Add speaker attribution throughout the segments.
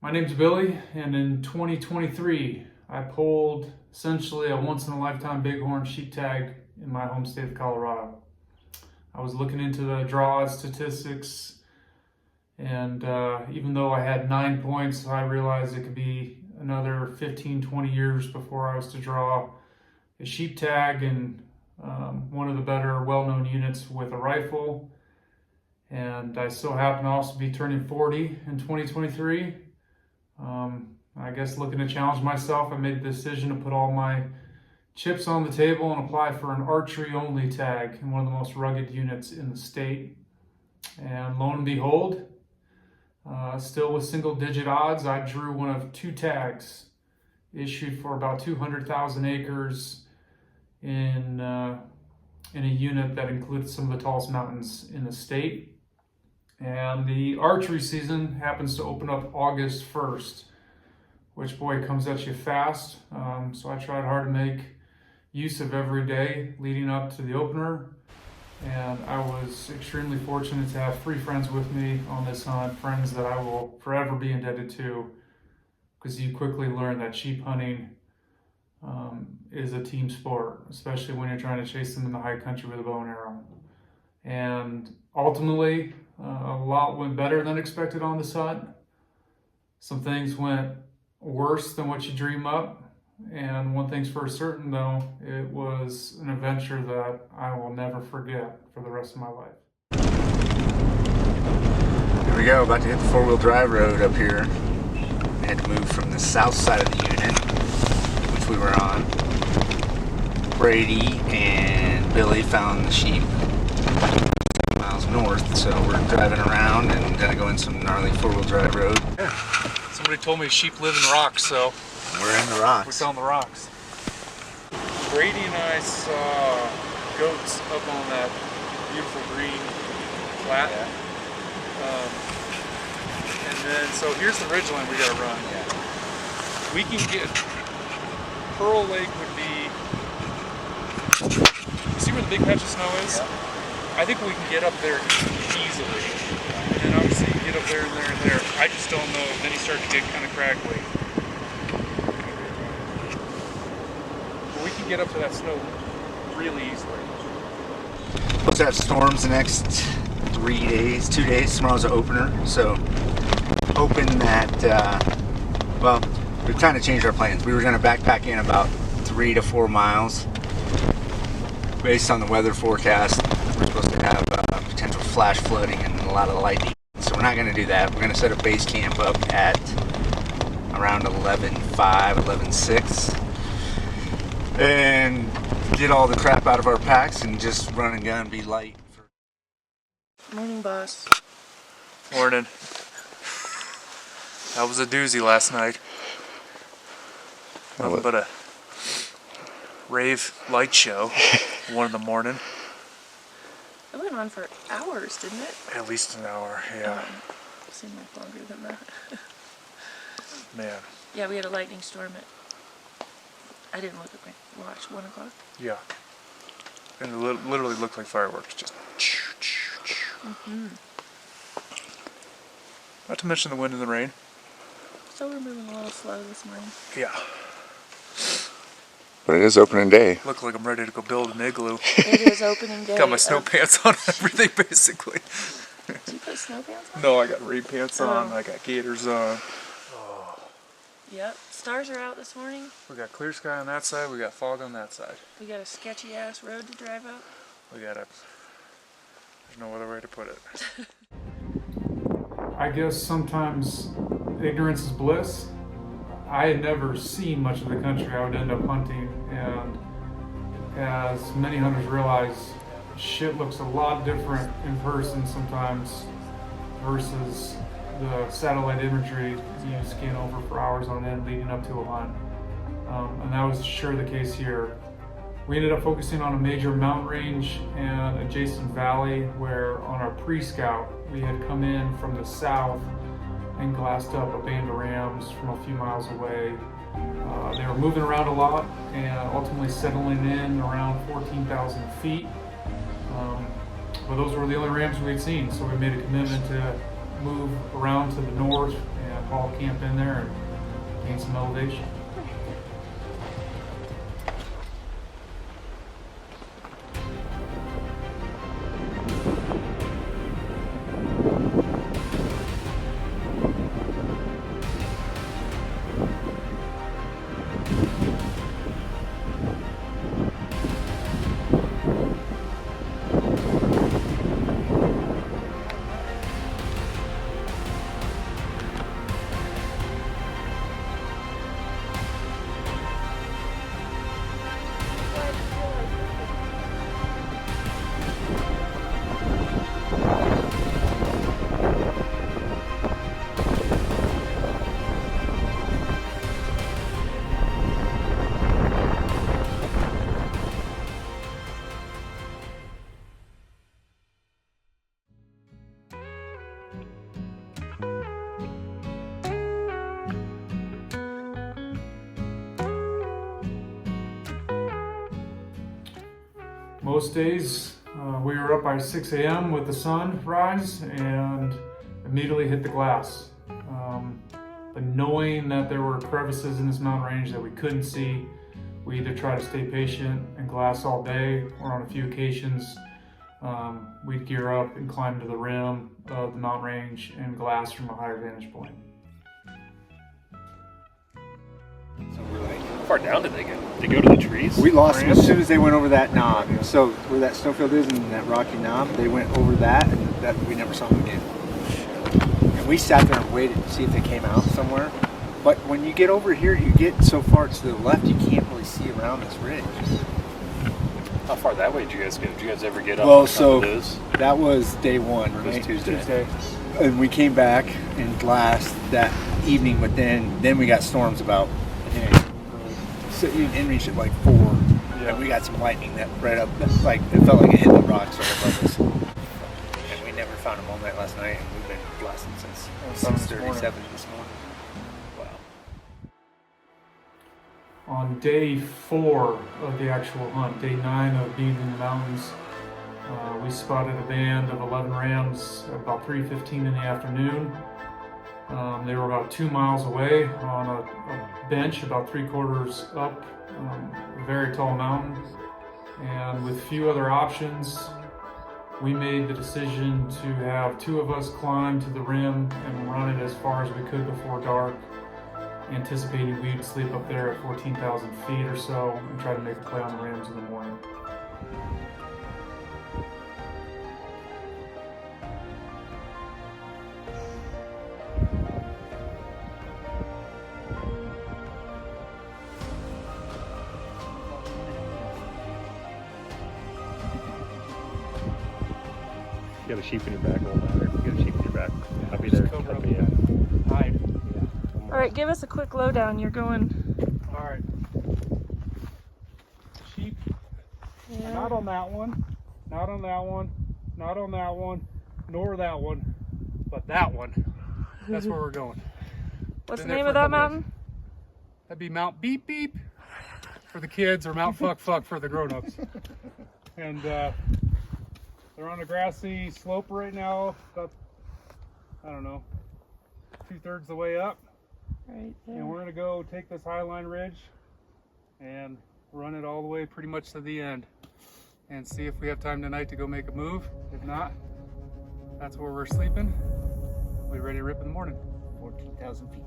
Speaker 1: My name's Billy, and in 2023, I pulled essentially a once-in-a-lifetime Bighorn sheep tag in my home state of Colorado. I was looking into the draw odds statistics, and even though I had 9 points, I realized it could be another 15-20 years before I was to draw a sheep tag and one of the better well-known units with a rifle. And I so happen to also be turning 40 in 2023. I guess looking to challenge myself, I made the decision to put all my chips on the table and apply for an archery only tag in one of the most rugged units in the state. And lo and behold, still with single digit odds, I drew one of 2 tags issued for about 200,000 acres in a unit that included some of the tallest mountains in the state. And the archery season happens to open up August 1st, which boy comes at you fast. So I tried hard to make use of every day leading up to the opener. And I was extremely fortunate to have 3 friends with me on this hunt, friends that I will forever be indebted to, because you quickly learn that sheep hunting is a team sport, especially when you're trying to chase them in the high country with a bow and arrow. And ultimately, a lot went better than expected on this hunt. Some things went worse than what you dream up. And one thing's for certain, though, it was an adventure that I will never forget for the rest of my life.
Speaker 2: Here we go, about to hit the 4-wheel drive road up here. We had to move from the south side of the unit, which we were on. Brady and Billy found the sheep miles north, so we're driving around and gonna go in some gnarly 4-wheel drive road.
Speaker 1: Somebody told me sheep live in rocks, so
Speaker 2: We're in the rocks.
Speaker 1: we found the rocks. Brady and I saw goats up on that beautiful green flat.
Speaker 2: Yeah.
Speaker 1: And then, so here's the ridgeline we gotta run.
Speaker 2: Yeah.
Speaker 1: We can get, Pearl Lake would be, you see where the big patch of snow is?
Speaker 2: Yeah.
Speaker 1: I think we can get up there easily. And then obviously you get up there and there and there. I just don't know, then you start to get kind of craggly. But we can get up to that snow really easily.
Speaker 2: Supposed to have storms the next 3 days, 2 days. Tomorrow's the opener, so hoping that, well, we've kind of changed our plans. We were going to backpack in about 3 to 4 miles. Based on the weather forecast, we're supposed to have potential flash flooding and a lot of lightning. So we're not going to do that. We're going to set a base camp up at around 11:05, 11:06, and get all the crap out of our packs and just run and gun, be light.
Speaker 3: Morning, boss.
Speaker 1: Morning. That was a doozy last night. Nothing but a rave light show, 1 in the morning.
Speaker 3: It went on for hours, didn't it?
Speaker 1: At least an hour, yeah.
Speaker 3: Seemed like longer than that.
Speaker 1: Man,
Speaker 3: Yeah, we had a lightning storm at, I didn't look at my watch, 1 o'clock.
Speaker 1: yeah. And it literally looked like fireworks, just. Not to mention the wind and the rain.
Speaker 3: So we're moving a little slow this morning.
Speaker 1: Yeah.
Speaker 2: But it is opening day.
Speaker 1: Look like I'm ready to go build an igloo.
Speaker 3: It is opening day.
Speaker 1: Got my snow pants on and everything, basically.
Speaker 3: Did you put snow pants on?
Speaker 1: No, I got rain pants on.
Speaker 3: Oh.
Speaker 1: I got gaiters on.
Speaker 3: Yep. Stars are out this morning.
Speaker 1: We got clear sky on that side. We got fog on that side.
Speaker 3: We got a sketchy ass road to drive up.
Speaker 1: We got it. There's no other way to put it. I guess sometimes ignorance is bliss. I had never seen much of the country I would end up hunting, and as many hunters realize, shit looks a lot different in person sometimes versus the satellite imagery you scan over for hours on end leading up to a hunt. And that was sure the case here. We ended up focusing on a major mountain range and adjacent valley where on our pre-scout we had come in from the south and glassed up a band of rams from a few miles away. They were moving around a lot and ultimately settling in around 14,000 feet. But those were the only rams we had seen, so we made a commitment to move around to the north and haul camp in there and gain some elevation. Most days we were up by 6 a.m. with the sunrise and immediately hit the glass. But knowing that there were crevices in this mountain range that we couldn't see, we either try to stay patient and glass all day, or on a few occasions we'd gear up and climb to the rim of the mountain range and glass from a higher vantage point.
Speaker 4: So we're like, how far down did they go? Did they go to the trees?
Speaker 2: We lost them as soon as they went over that knob. So where that snowfield is and that rocky knob, they went over that, and that we never saw them again. And we sat there and waited to see if they came out somewhere. But when you get over here, you get so far to the left, you can't really see around this ridge.
Speaker 4: How far that way did you guys go? Did you guys ever get up?
Speaker 2: Well, so
Speaker 4: those?
Speaker 2: that was day one,
Speaker 4: Or was
Speaker 2: right?
Speaker 4: Tuesday.
Speaker 2: And we came back and glassed that evening, but then we got storms about so you didn't reach it like 4.
Speaker 4: Yeah.
Speaker 2: And we got some lightning that right up, like it felt like it hit the rocks right above us. And we never found them all night last night, and we've been blasting since 6:37 this morning. Wow.
Speaker 1: On day 4 of the actual hunt, day 9 of being in the mountains, we spotted a band of 11 rams at about 3:15 in the afternoon. They were about 2 miles away on a bench about 3/4 up a very tall mountain. And with few other options, we made the decision to have 2 of us climb to the rim and run it as far as we could before dark, anticipating we'd sleep up there at 14,000 feet or so and try to make a play on the rams in the morning.
Speaker 4: You got a sheep in your back, won't matter. You got a sheep in your back. I'll be there.
Speaker 1: Cover
Speaker 4: I'll
Speaker 1: up
Speaker 4: be,
Speaker 1: that hide.
Speaker 3: All right, give us a quick lowdown. You're going.
Speaker 5: All right. Sheep.
Speaker 3: Yeah.
Speaker 5: Not on that one. Not on that one. Not on that one. Nor that one. But that one. That's where we're going.
Speaker 3: What's the
Speaker 5: Been there
Speaker 3: name
Speaker 5: for
Speaker 3: of
Speaker 5: a
Speaker 3: that
Speaker 5: couple days.
Speaker 3: mountain?
Speaker 5: That'd be Mount Beep Beep for the kids, or Mount Fuck Fuck for the grown-ups. And they're on a grassy slope right now. About, I don't know, 2/3 the way up.
Speaker 3: Right
Speaker 5: And
Speaker 3: there.
Speaker 5: we're gonna go take this Highline Ridge and run it all the way pretty much to the end and see if we have time tonight to go make a move. If not, that's where we're sleeping. We'll be ready to rip in the morning.
Speaker 2: 14,000 feet.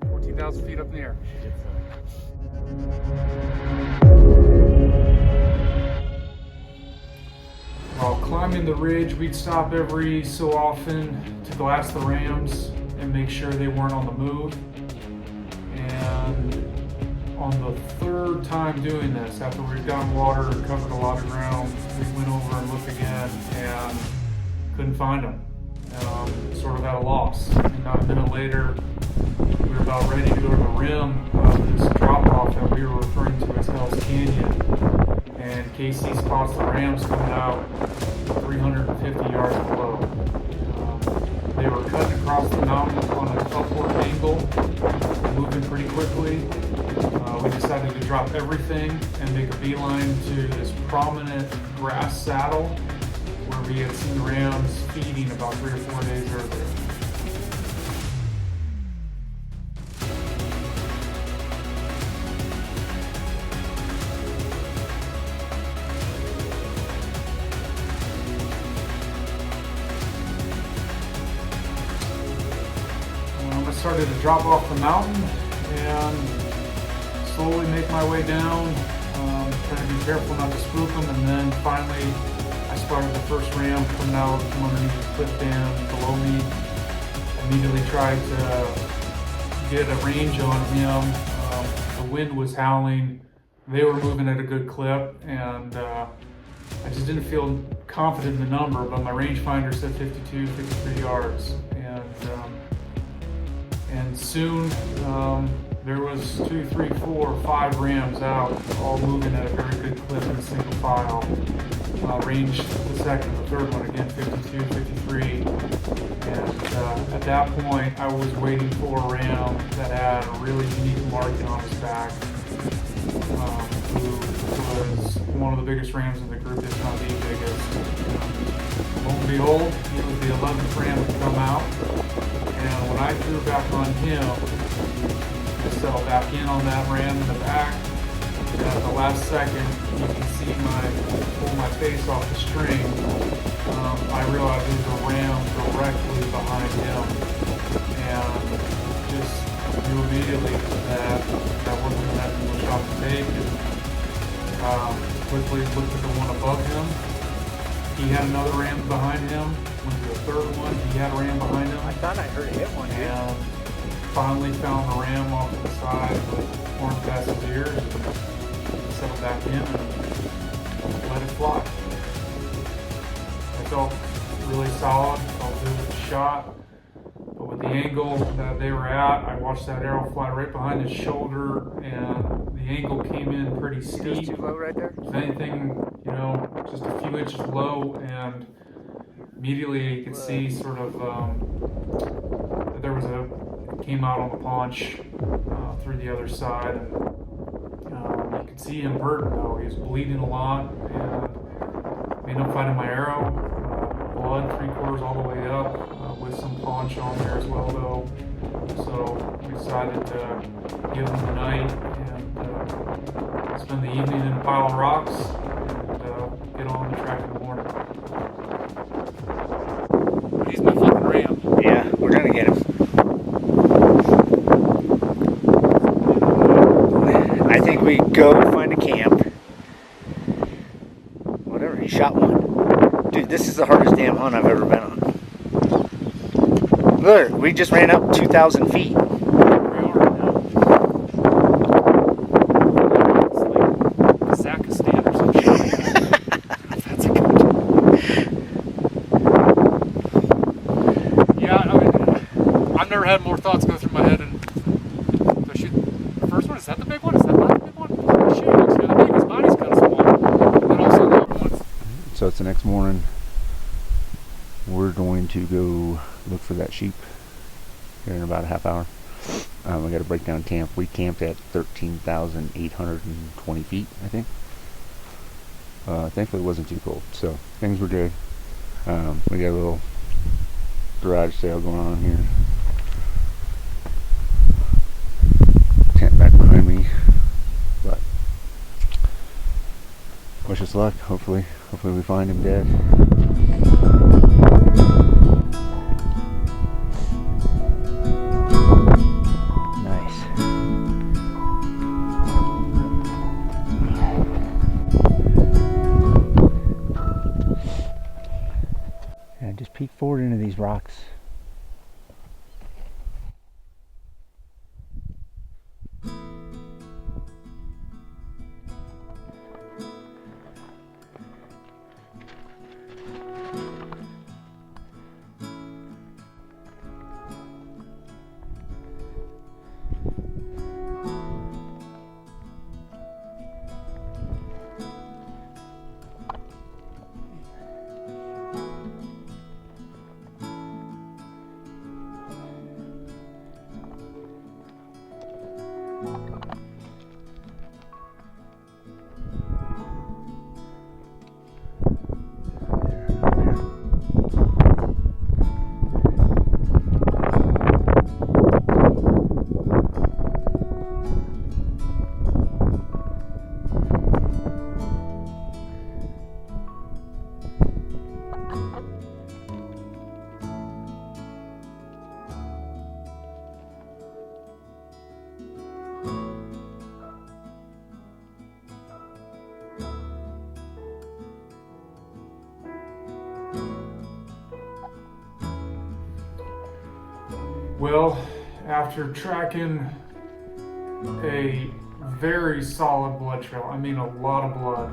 Speaker 5: 14,000 feet up in the air.
Speaker 1: While climbing the ridge, we'd stop every so often to glass the rams and make sure they weren't on the move. And on the 3rd time doing this, after we'd gotten water and covered a lot of ground, we went over and looked again and couldn't find them. Sort of at a loss. And not a minute later, we were about ready to go to the rim of this drop-off that we were referring to as Hell's Canyon. And Casey spots the rams coming out 350 yards below. They were cutting across the mountain on an upward angle, moving pretty quickly. We decided to drop everything and make a beeline to this prominent grass saddle where we had seen rams feeding about 3 or 4 days earlier. started to drop off the mountain and slowly make my way down, trying to be careful not to spook them, and then finally I spotted the first ram coming out from underneath the cliff dam below me. Immediately tried to get a range on him. The wind was howling, they were moving at a good clip, and I just didn't feel confident in the number, but my rangefinder said 52, 53 yards. And soon there was 2, 3, 4, 5 rams out, all moving at a very good clip in single file. Range the second, the third one again, 52, 53. And at that point, I was waiting for a ram that had a really unique marking on his back, who was one of the biggest rams in the group, if not the biggest. Lo and behold, he was the 11th ram to come out. And when I threw back on him, I settled back in on that ram in the back. And at the last second, you can see pull my face off the string. I realized there was a ram directly behind him, and just knew immediately that I wasn't going to have to shot to take. And quickly looked at the one above him. He had another ram behind him. Went to the third one. He had a ram behind him.
Speaker 2: I thought I heard hit one.
Speaker 1: And finally found the ram off to the side with horn past his ears, and settled back in and let it fly. I felt really solid, felt good with the shot, but with the angle that they were at, I watched that arrow fly right behind his shoulder, and the angle came in pretty steep.
Speaker 2: Too low right there?
Speaker 1: If anything, just a few inches low, and immediately you could see sort of that there was it came out on the paunch through the other side, and you could see him hurting though. He was bleeding a lot, and ended up finding my arrow, blood 3/4 all the way up, with some paunch on there as well though. So we decided to give him the night and spend the evening in a pile of rocks and get on the track in the morning.
Speaker 5: He's my fucking ram.
Speaker 2: Yeah, we're gonna get him. I think we go find a camp. Whatever, he shot one. Dude, this is the hardest damn hunt I've ever been on. Look, we just ran up 2,000 feet.
Speaker 5: We are now. It's like Kazakhstan or some shit. That's a good. Yeah, I mean, I've never had more thoughts go through my head. And do I shoot the first one? Is that the big one? Is that not the big one? Oh, shit, it looks really big. His body's kind of small. And also the other one's.
Speaker 2: So it's the next morning. We're going to go look for that sheep here in about a half hour. We got to break down camp. We camped at 13,820 feet, I think. Thankfully it wasn't too cold, so things were good. We got a little garage sale going on here. Tent back behind me, but wish us luck. Hopefully we find him dead. Just peek forward into these rocks.
Speaker 1: Well, after tracking a very solid blood trail, I mean a lot of blood,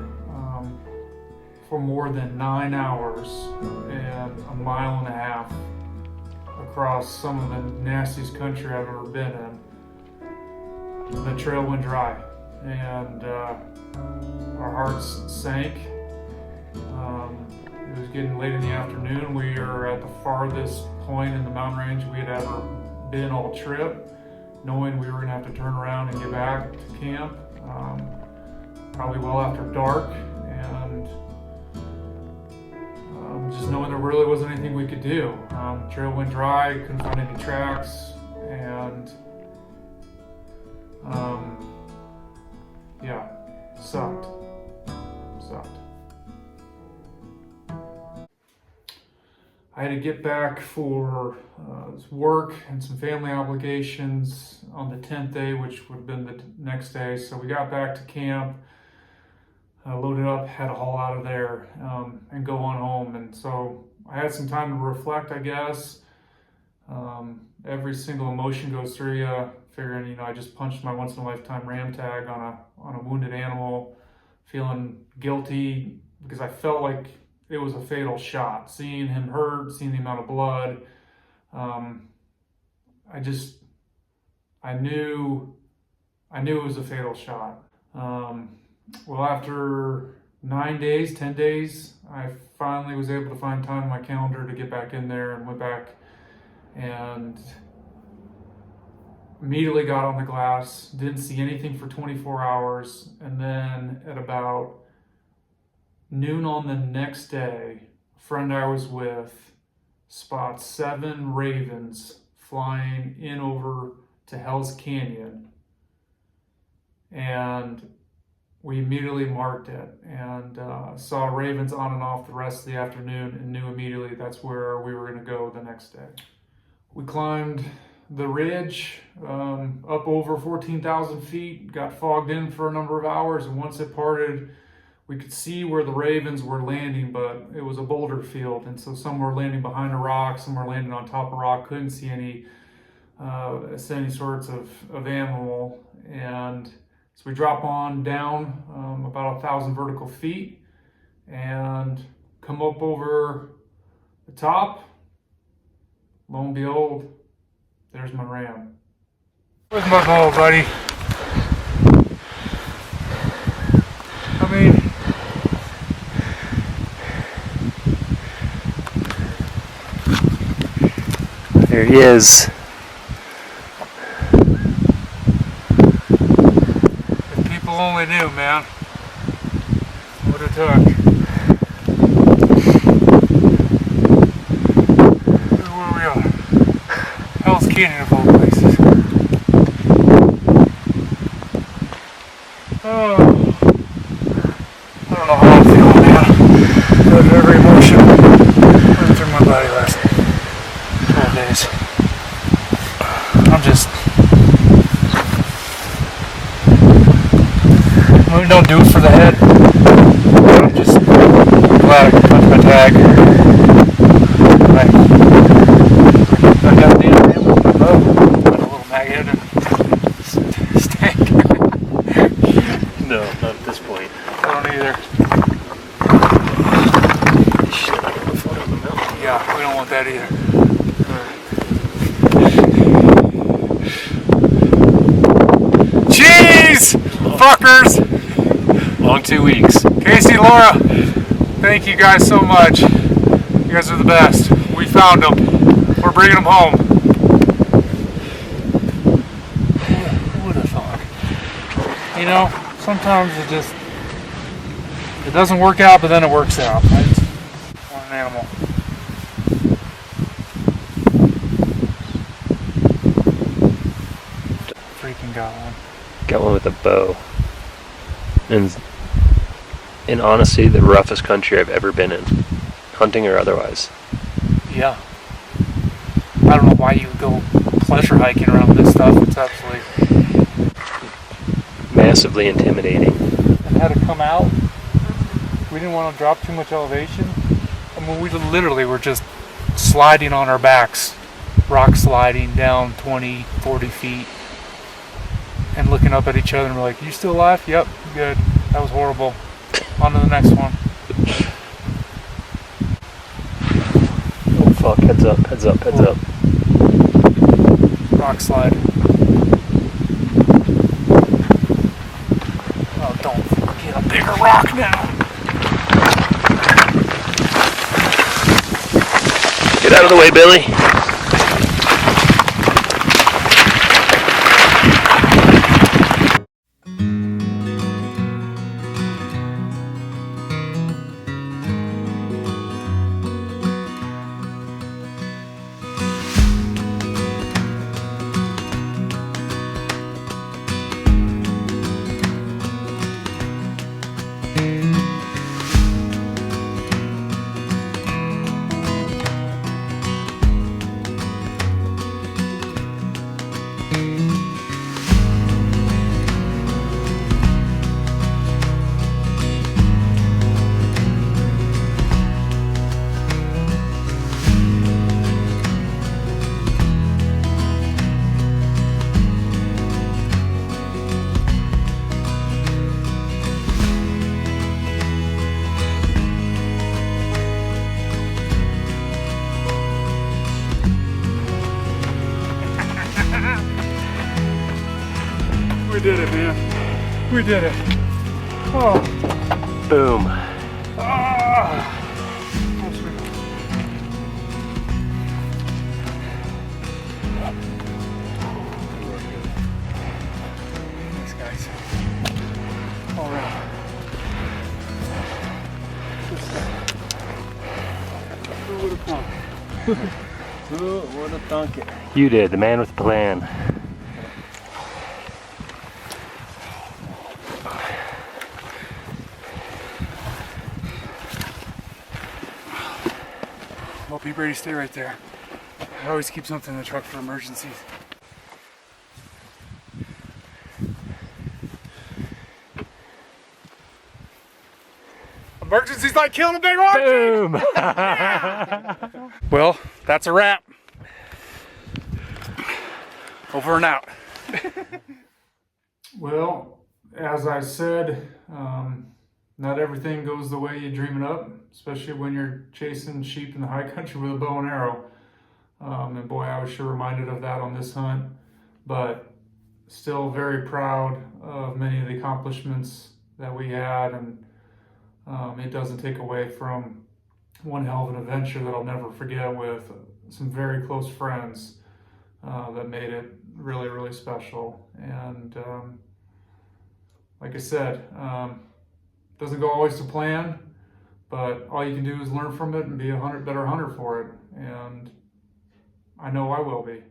Speaker 1: for more than 9 hours and a mile and a half across some of the nastiest country I've ever been in, the trail went dry, and our hearts sank. It was getting late in the afternoon. We are at the farthest point in the mountain range we had ever been all trip, knowing we were going to have to turn around and get back to camp, probably well after dark, and just knowing there really wasn't anything we could do. The trail went dry, couldn't find any tracks, and yeah, sucked. I had to get back for work and some family obligations on the 10th day, which would have been the next day. So we got back to camp, loaded up, had to haul out of there and go on home. And so I had some time to reflect, I guess. Every single emotion goes through you, figuring, I just punched my once-in-a-lifetime ram tag on a wounded animal, feeling guilty because I felt like it was a fatal shot. Seeing him hurt, seeing the amount of blood, I knew it was a fatal shot. Well, after 10 days, I finally was able to find time in my calendar to get back in there, and went back and immediately got on the glass, didn't see anything for 24 hours, and then at about noon on the next day, a friend I was with spots 7 ravens flying in over to Hell's Canyon, and we immediately marked it and saw ravens on and off the rest of the afternoon, and knew immediately that's where we were going to go the next day. We climbed the ridge up over 14,000 feet, got fogged in for a number of hours, and once it parted, we could see where the ravens were landing, but it was a boulder field, and so some were landing behind a rock, some were landing on top of rock, couldn't see any sorts of animal. And so we drop on down about 1,000 vertical feet and come up over the top. Lo and behold, there's my ram.
Speaker 5: Where's my bow, buddy? I mean,
Speaker 4: There he is.
Speaker 5: if people only knew, man, what it took. Look where we are. Hell's Canyon of all places. Oh, I don't know how I'm feeling now. But every emotion went through my body last 12 days. I'm just... We don't do it for the head. I'm just glad I could punch my tag. I got the animal with my bow. Got a little maggot and stank.
Speaker 4: No, not at this point.
Speaker 5: I don't either. Yeah, we don't want that either. Jeez! Fuckers!
Speaker 4: Long 2 weeks.
Speaker 5: Casey, Laura, thank you guys so much. You guys are the best. We found them. We're bringing them home. Who would have thought? Sometimes it doesn't work out, but then it works out. Right? What an animal. Freaking got one.
Speaker 4: Got one with a bow. And in honesty, the roughest country I've ever been in. Hunting or otherwise.
Speaker 5: Yeah. I don't know why you go pleasure hiking around this stuff. It's absolutely...
Speaker 4: Massively intimidating.
Speaker 5: And had to come out. We didn't want to drop too much elevation. I mean, we literally were just sliding on our backs rock sliding down 20, 40 feet and looking up at each other and we're like, you still alive? Yep, good. That was horrible. On to the next one.
Speaker 4: Oh fuck, heads up, heads up, heads up.
Speaker 5: Rock slide. Oh, don't get a bigger rock now.
Speaker 4: Get out of the way, Billy.
Speaker 5: We did it, man. We did it. Oh.
Speaker 4: Boom.
Speaker 5: Ah. Thanks, guys. All right. Who would have thunk?
Speaker 4: Who would have thunk it? You did, the man with the plan.
Speaker 5: Well, be ready to stay right there. I always keep something in the truck for emergencies. Emergencies like killing a big Archery!
Speaker 4: Boom!
Speaker 5: Well, that's a wrap. Over and out.
Speaker 1: Well, as I said, not everything goes the way you dream it up, especially when you're chasing sheep in the high country with a bow and arrow. And boy, I was sure reminded of that on this hunt, but still very proud of many of the accomplishments that we had, and it doesn't take away from one hell of an adventure that I'll never forget with some very close friends that made it really, really special. And like I said, doesn't go always to plan, but all you can do is learn from it and be a better hunter for it. And I know I will be.